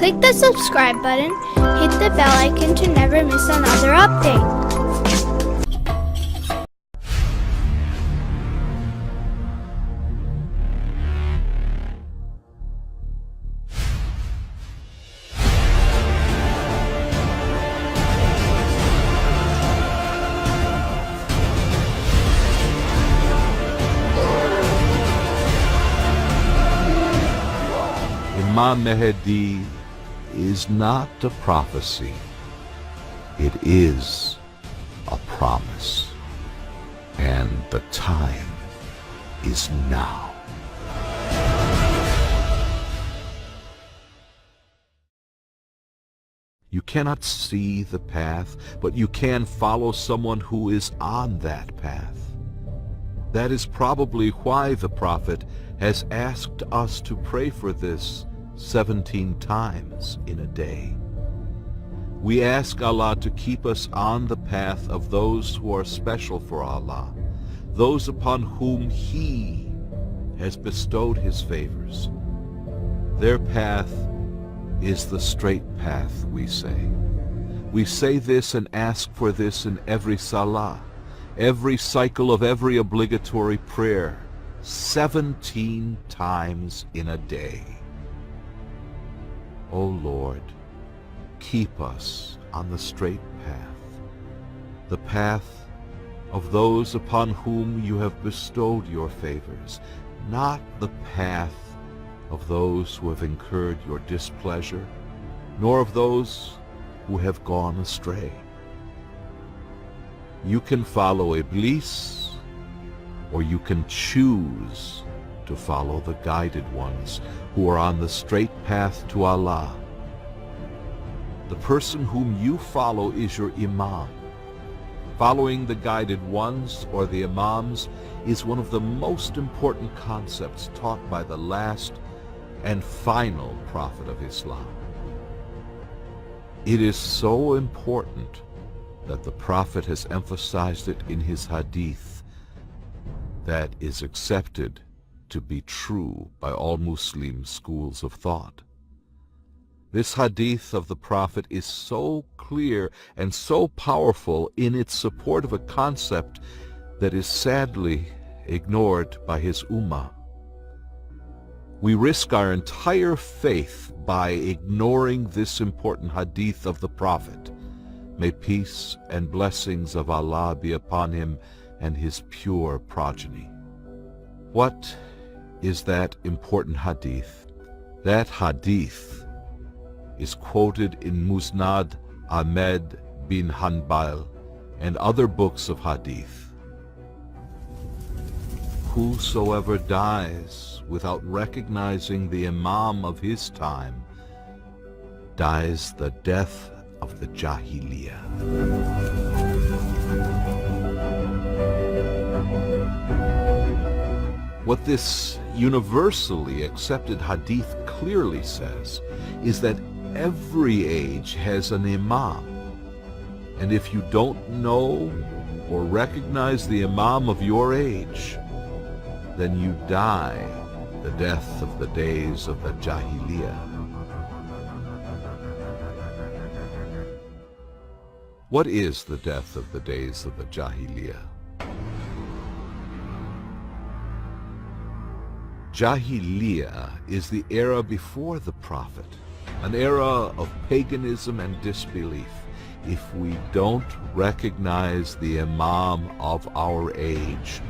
Click the subscribe button, hit the bell icon to never miss another update. Imam Mahdi is not a prophecy, it is a promise, and the time is now. You cannot see the path, but you can follow someone who is on that path. That is probably why the Prophet has asked us to pray for this 17 times in a day. We ask Allah to keep us on the path of those who are special for Allah, those upon whom He has bestowed His favors. Their path is the straight path, we say. We say this and ask for this in every salah, every cycle of every obligatory prayer, 17 times in a day. O Lord, keep us on the straight path, the path of those upon whom you have bestowed your favors, not the path of those who have incurred your displeasure, nor of those who have gone astray. You can follow Iblees, or you can choose to follow the guided ones who are on the straight path to Allah. The person whom you follow is your Imam. Following the guided ones, or the Imams, is one of the most important concepts taught by the last and final Prophet of Islam. It is so important that the Prophet has emphasized it in his hadith that is accepted to be true by all Muslim schools of thought. This hadith of the Prophet is so clear and so powerful in its support of a concept that is sadly ignored by his ummah. We risk our entire faith by ignoring this important hadith of the Prophet. May peace and blessings of Allah be upon him and his pure progeny. What is that important hadith? That hadith is quoted in Musnad Ahmed bin Hanbal and other books of hadith. Whosoever dies without recognizing the Imam of his time dies the death of the Jahiliyyah. What this universally accepted hadith clearly says is that every age has an Imam, and if you don't know or recognize the Imam of your age, then you die the death of the days of the Jahiliyyah. What is the death of the days of the Jahiliyyah? Jahiliyyah is the era before the Prophet, an era of paganism and disbelief. If we don't recognize the Imam of our age,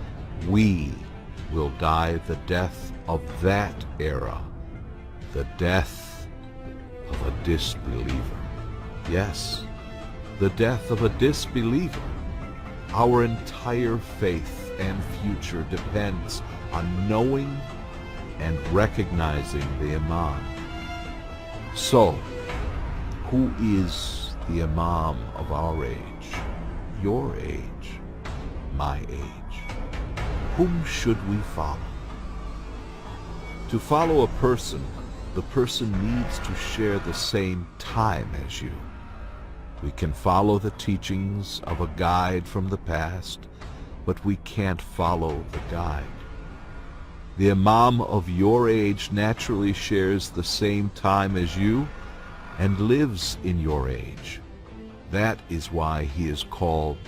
we will die the death of that era, the death of a disbeliever. Yes, the death of a disbeliever. Our entire faith and future depends on knowing and recognizing the Imam. So, who is the Imam of our age, your age, my age? Whom should we follow? To follow a person, the person needs to share the same time as you. We can follow the teachings of a guide from the past, but we can't follow the guide. The Imam of your age naturally shares the same time as you, and lives in your age. That is why he is called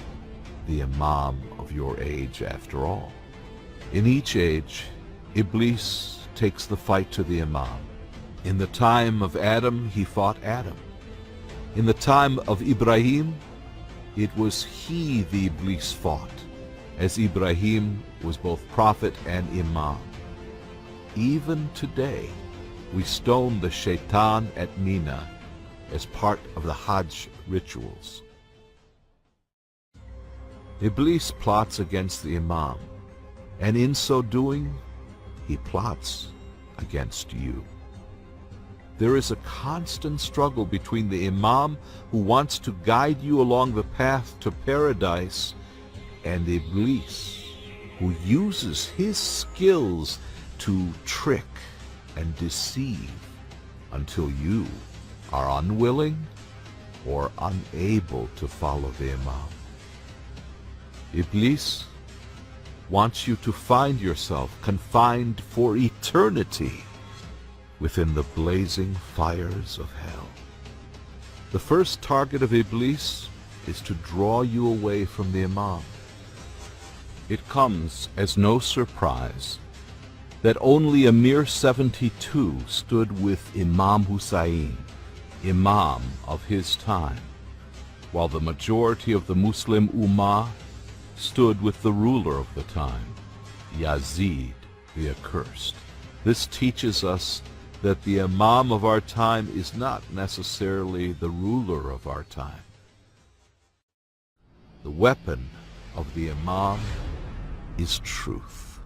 the Imam of your age after all. In each age, Iblis takes the fight to the Imam. In the time of Adam, he fought Adam. In the time of Ibrahim, it was he the Iblis fought, as Ibrahim was both prophet and Imam. Even today, we stone the Shaitan at Mina as part of the Hajj rituals. Iblis plots against the Imam, and in so doing, he plots against you. There is a constant struggle between the Imam who wants to guide you along the path to paradise and Iblis who uses his skills to trick and deceive until you are unwilling or unable to follow the Imam. Iblis wants you to find yourself confined for eternity within the blazing fires of hell. The first target of Iblis is to draw you away from the Imam. It comes as no surprise that only a mere 72 stood with Imam Hussein, Imam of his time, while the majority of the Muslim Ummah stood with the ruler of the time, Yazid the Accursed. This teaches us that the Imam of our time is not necessarily the ruler of our time. The weapon of the Imam is truth,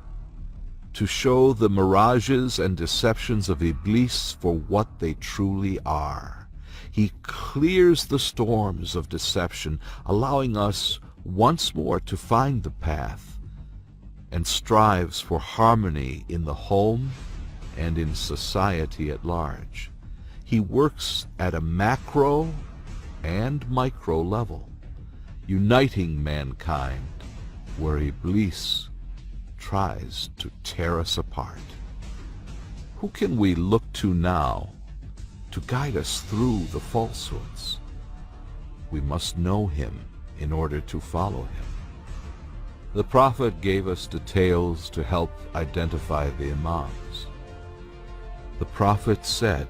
to show the mirages and deceptions of Iblis for what they truly are. He clears the storms of deception, allowing us once more to find the path, and strives for harmony in the home and in society at large. He works at a macro and micro level, uniting mankind where Iblis tries to tear us apart. Who can we look to now to guide us through the falsehoods? We must know him in order to follow him. The Prophet gave us details to help identify the Imams. The Prophet said,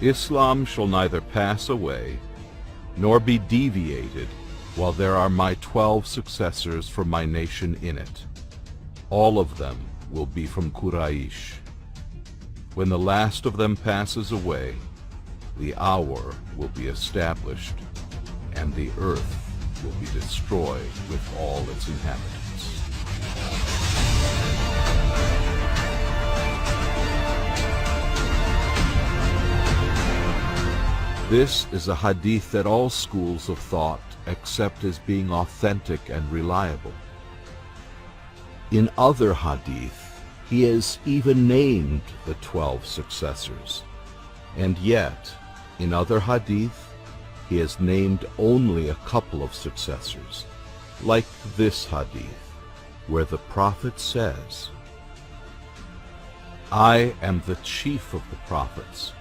"Islam shall neither pass away nor be deviated while there are my 12 successors from my nation in it. All of them will be from Quraysh. When the last of them passes away, the hour will be established, and the earth will be destroyed with all its inhabitants." This is a hadith that all schools of thought accept as being authentic and reliable. In other hadith, he has even named the 12 successors, and yet, in other hadith, he has named only a couple of successors, like this hadith, where the Prophet says, "I am the chief of the prophets,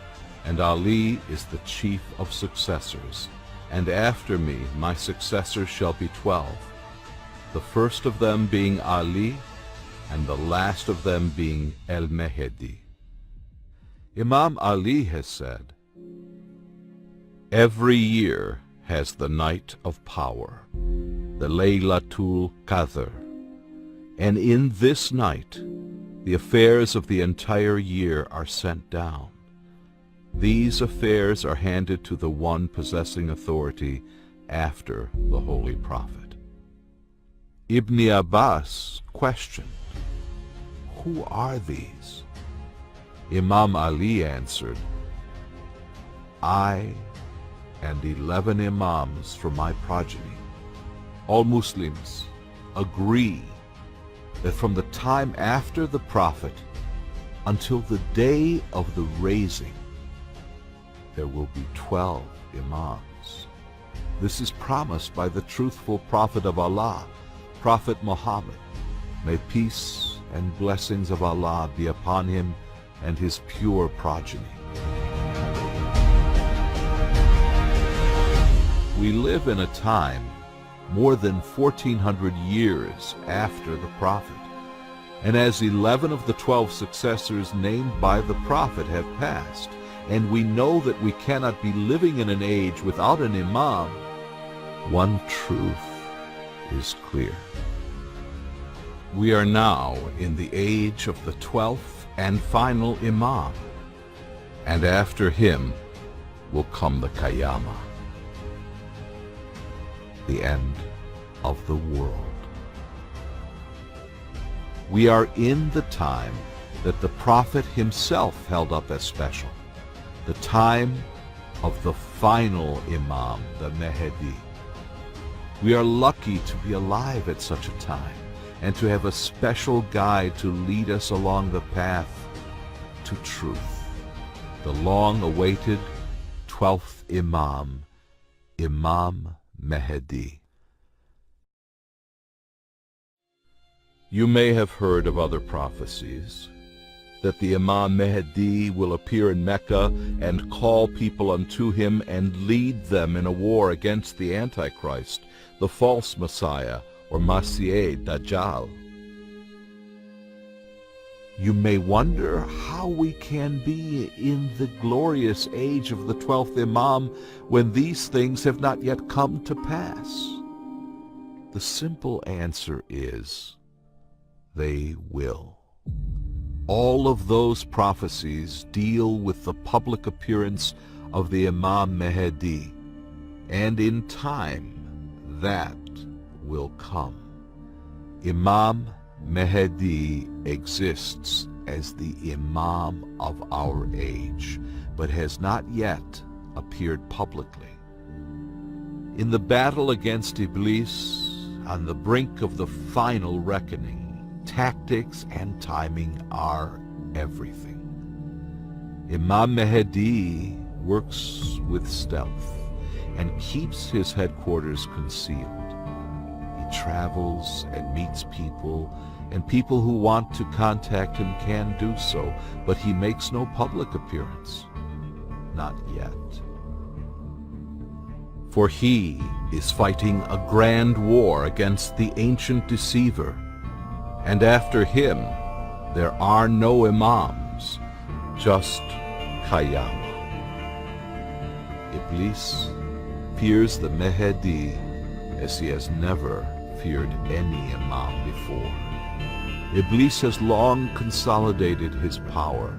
and Ali is the chief of successors, and after me my successors shall be 12, the first of them being Ali, and the last of them being el-Mehdi." Imam Ali has said, "Every year has the night of power, the Laylatul Qadr, and in this night the affairs of the entire year are sent down. These affairs are handed to the one possessing authority after the Holy Prophet." Ibn Abbas questioned, "Who are these?" Imam Ali answered, "I and 11 Imams from my progeny." All Muslims agree that from the time after the Prophet until the day of the raising, there will be 12 Imams. This is promised by the truthful Prophet of Allah, Prophet Muhammad. May peace and blessings of Allah be upon him and his pure progeny. We live in a time more than 1400 years after the prophet. And as 11 of the 12 successors named by the prophet have passed, and we know that we cannot be living in an age without an imam, one truth is clear. We are now in the age of the 12th and final imam, and after him will come the Qiyamah, the end of the world. We are in the time that the prophet himself held up as special, the time of the final imam, the Mehdi. We are lucky to be alive at such a time and to have a special guide to lead us along the path to truth, the long-awaited 12th imam, Imam Mahdi. You may have heard of other prophecies, that the Imam Mahdi will appear in Mecca and call people unto him and lead them in a war against the Antichrist, the false Messiah, or Masih Dajjal. You may wonder how we can be in the glorious age of the 12th Imam when these things have not yet come to pass. The simple answer is, they will. All of those prophecies deal with the public appearance of the Imam Mahdi, and in time that will come. Imam Mahdi exists as the Imam of our age, but has not yet appeared publicly. In the battle against Iblees, on the brink of the final reckoning, tactics and timing are everything. Imam Mahdi works with stealth and keeps his headquarters concealed. He travels and meets people, and people who want to contact him can do so, but he makes no public appearance. Not yet. For he is fighting a grand war against the ancient deceiver, and after him there are no imams, just Qiyamah. Iblis fears the Mehdi as he has never feared any imam before. Iblis has long consolidated his power,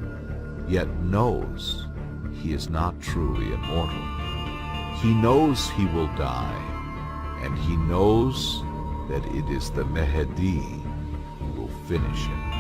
yet knows he is not truly immortal. He knows he will die, and he knows that it is the Mehdi who will finish him.